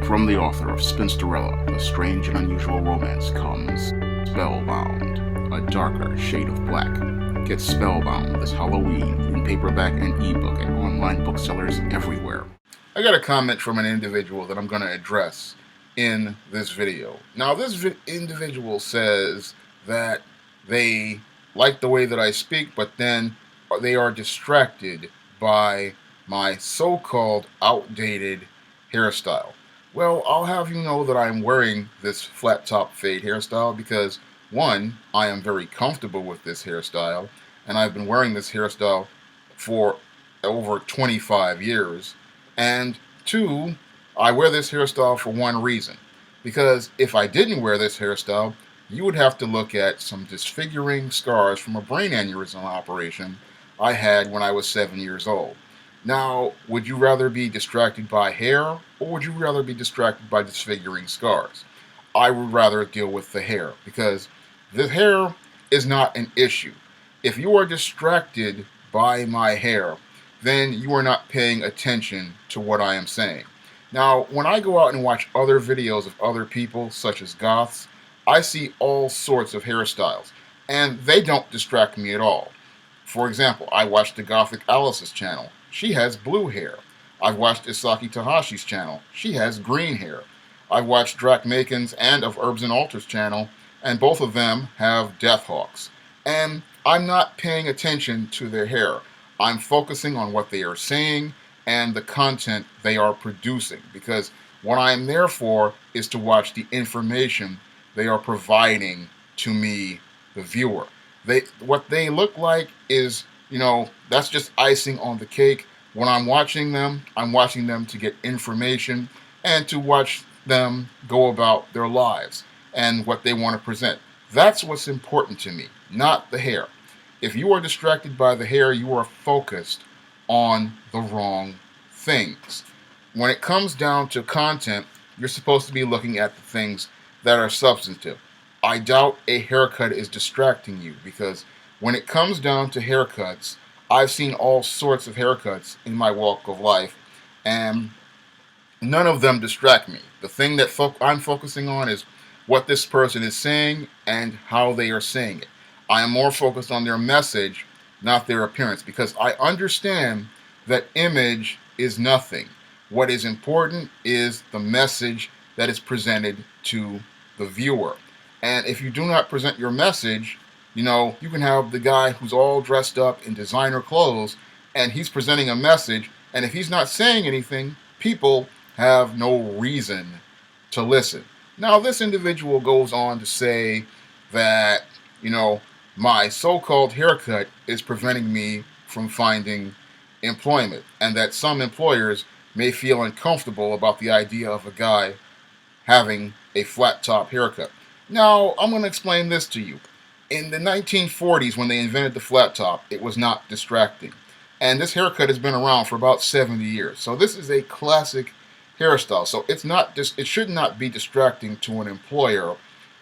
From the author of Spinsterella, A Strange and Unusual Romance comes Spellbound, a darker shade of black. Get Spellbound this Halloween in paperback and ebook at online booksellers everywhere. I got a comment from an individual that I'm going to address in this video. Now, this individual says that they like the way that I speak, but then they are distracted by my so-called outdated hairstyle. Well, I'll have you know that I'm wearing this flat top fade hairstyle because, one, I am very comfortable with this hairstyle, and I've been wearing this hairstyle for over 25 years, and two, I wear this hairstyle for one reason, because if I didn't wear this hairstyle, you would have to look at some disfiguring scars from a brain aneurysm operation I had when I was 7 years old. Now, would you rather be distracted by hair, or would you rather be distracted by disfiguring scars? I would rather deal with the hair, because the hair is not an issue. If you are distracted by my hair, then you are not paying attention to what I am saying. Now, when I go out and watch other videos of other people, such as goths, I see all sorts of hairstyles, and they don't distract me at all. For example, I watched the Gothic Alice's channel. She has blue hair. I've watched Isaki Tahashi's channel. She has green hair. I've watched Drac Makin's and of Herbs and Altars channel, and both of them have death hawks. And I'm not paying attention to their hair. I'm focusing on what they are saying and the content they are producing, because what I'm there for is to watch the information they are providing to me, the viewer. What they look like is, that's just icing on the cake. When I'm watching them to get information and to watch them go about their lives and what they want to present. That's what's important to me, not the hair. If you are distracted by the hair, you are focused on the wrong things. When it comes down to content, you're supposed to be looking at the things that are substantive. I doubt a haircut is distracting you, because when it comes down to haircuts, I've seen all sorts of haircuts in my walk of life, and none of them distract me. The thing that I'm focusing on is what this person is saying and how they are saying it. I am more focused on their message, not their appearance, because I understand that image is nothing. What is important is the message that is presented to the viewer. And if you do not present your message, you can have the guy who's all dressed up in designer clothes, and he's presenting a message, and if he's not saying anything, people have no reason to listen. Now, this individual goes on to say that, my so-called haircut is preventing me from finding employment, and that some employers may feel uncomfortable about the idea of a guy having a flat top haircut. Now, I'm going to explain this to you. In the 1940s, when they invented the flat top, it was not distracting. And this haircut has been around for about 70 years. So this is a classic hairstyle. So it should not be distracting to an employer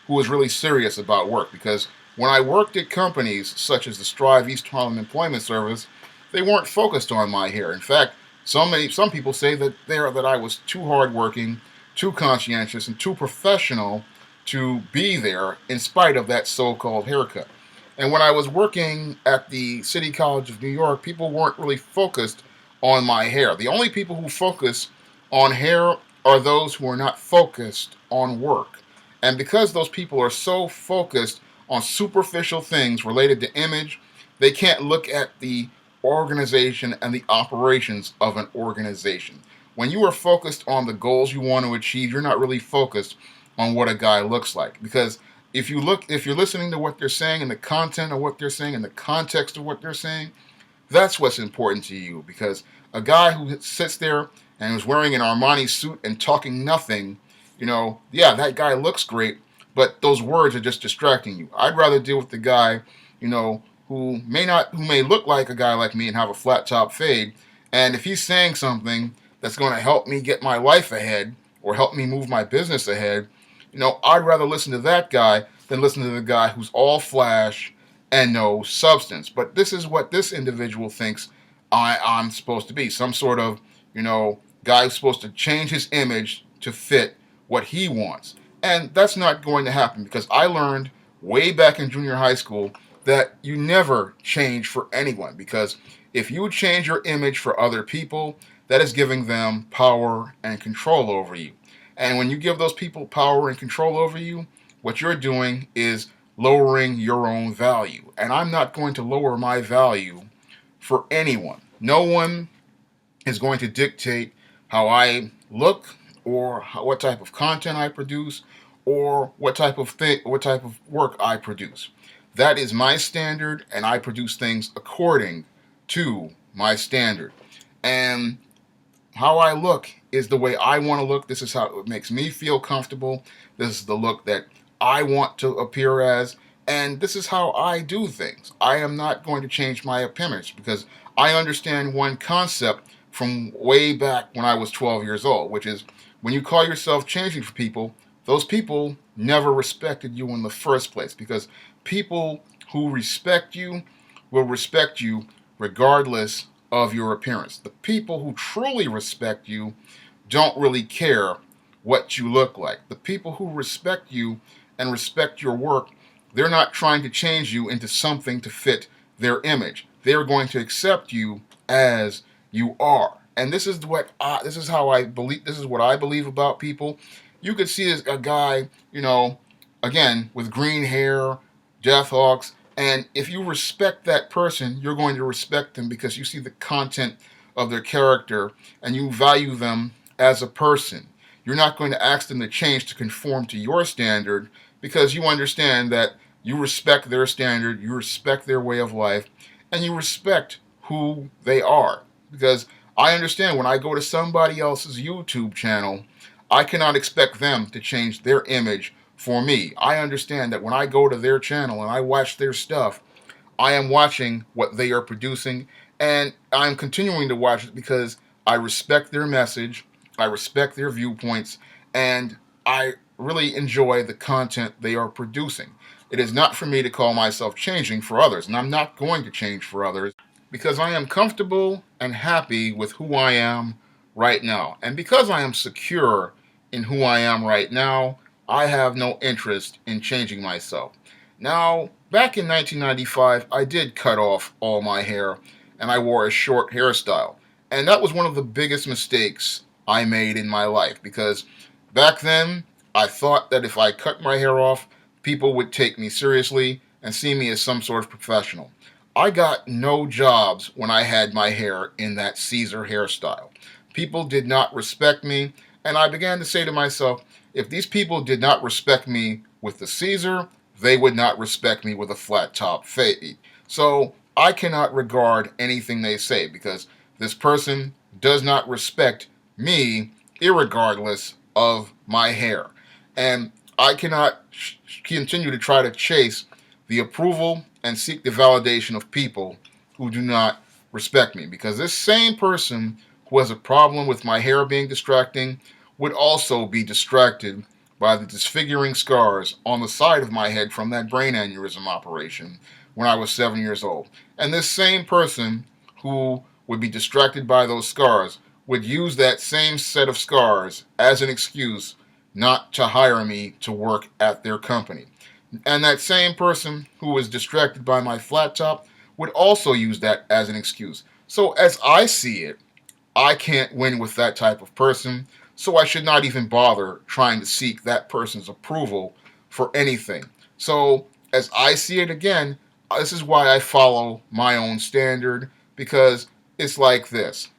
who is really serious about work. Because when I worked at companies such as the Strive East Harlem Employment Service, they weren't focused on my hair. In fact, some people say that I was too hardworking, too conscientious, and too professional to be there in spite of that so-called haircut. And when I was working at the City College of New York, people weren't really focused on my hair. The only people who focus on hair are those who are not focused on work. And because those people are so focused on superficial things related to image, they can't look at the organization and the operations of an organization. When you are focused on the goals you want to achieve, you're not really focused on what a guy looks like. Because if you're listening to what they're saying and the content of what they're saying and the context of what they're saying, that's what's important to you. Because a guy who sits there and is wearing an Armani suit and talking nothing, that guy looks great, but those words are just distracting you. I'd rather deal with the guy, who may look like a guy like me and have a flat top fade, and if he's saying something that's going to help me get my life ahead or help me move my business ahead, I'd rather listen to that guy than listen to the guy who's all flash and no substance. But this is what this individual thinks I'm supposed to be. Some sort of, guy who's supposed to change his image to fit what he wants. And that's not going to happen because I learned way back in junior high school that you never change for anyone, because if you change your image for other people, that is giving them power and control over you. And when you give those people power and control over you, what you're doing is lowering your own value. And I'm not going to lower my value for anyone. No one is going to dictate how I look, or what type of content I produce, or what type of work I produce. That is my standard, and I produce things according to my standard. And how I look is the way I want to look. This is how it makes me feel comfortable. This is the look that I want to appear as. And this is how I do things. I am not going to change my appearance because I understand one concept from way back when I was 12 years old, which is when you call yourself changing for people, those people never respected you in the first place, because people who respect you will respect you regardless of your appearance. The people who truly respect you don't really care what you look like. The people who respect you and respect your work, they're not trying to change you into something to fit their image. They're going to accept you as you are. And this is how I believe. This is what I believe about people. You could see a guy, again with green hair, death hawks, and if you respect that person, you're going to respect them because you see the content of their character and you value them as a person. You're not going to ask them to change to conform to your standard, because you understand that you respect their standard, you respect their way of life, and you respect who they are. Because I understand when I go to somebody else's YouTube channel, I cannot expect them to change their image for me. I understand that when I go to their channel and I watch their stuff, I am watching what they are producing, and I'm continuing to watch it because I respect their message, I respect their viewpoints, and I really enjoy the content they are producing. It is not for me to call myself changing for others, and I'm not going to change for others because I am comfortable and happy with who I am right now. And because I am secure in who I am right now, I have no interest in changing myself. Now, back in 1995, I did cut off all my hair and I wore a short hairstyle. And that was one of the biggest mistakes I made in my life, because back then I thought that if I cut my hair off, people would take me seriously and see me as some sort of professional. I got no jobs when I had my hair in that Caesar hairstyle. People did not respect me, and I began to say to myself, if these people did not respect me with the Caesar, they would not respect me with a flat top fade. So I cannot regard anything they say, because this person does not respect me irregardless of my hair. And I cannot continue to try to chase the approval and seek the validation of people who do not respect me, because this same person who has a problem with my hair being distracting would also be distracted by the disfiguring scars on the side of my head from that brain aneurysm operation when I was 7 years old. And this same person who would be distracted by those scars would use that same set of scars as an excuse not to hire me to work at their company. And that same person who was distracted by my flat top would also use that as an excuse. So as I see it, I can't win with that type of person, so I should not even bother trying to seek that person's approval for anything. So as I see it again, this is why I follow my own standard, because it's like this.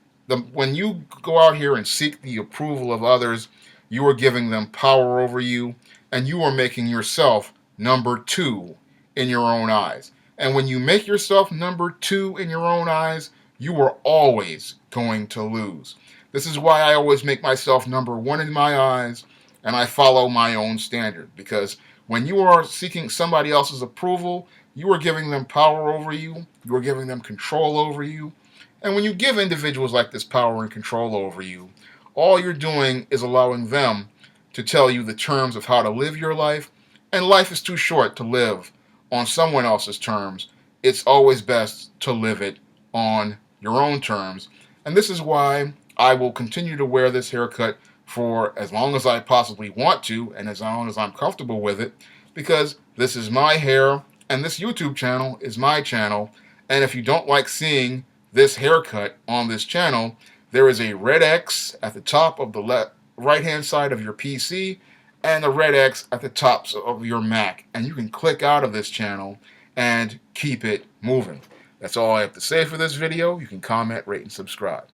When you go out here and seek the approval of others, you are giving them power over you, and you are making yourself number two in your own eyes. And when you make yourself number two in your own eyes, you are always going to lose. This is why I always make myself number one in my eyes, and I follow my own standard. Because when you are seeking somebody else's approval, you are giving them power over you, you are giving them control over you. And when you give individuals like this power and control over you, all you're doing is allowing them to tell you the terms of how to live your life. And life is too short to live on someone else's terms. It's always best to live it on your own terms. And this is why I will continue to wear this haircut for as long as I possibly want to and as long as I'm comfortable with it, because this is my hair and this YouTube channel is my channel. And if you don't like seeing this haircut on this channel, there is a red X at the top of the right hand side of your PC and a red X at the top of your Mac, and you can click out of this channel and keep it moving. That's all I have to say for this video. You can comment, rate, and subscribe.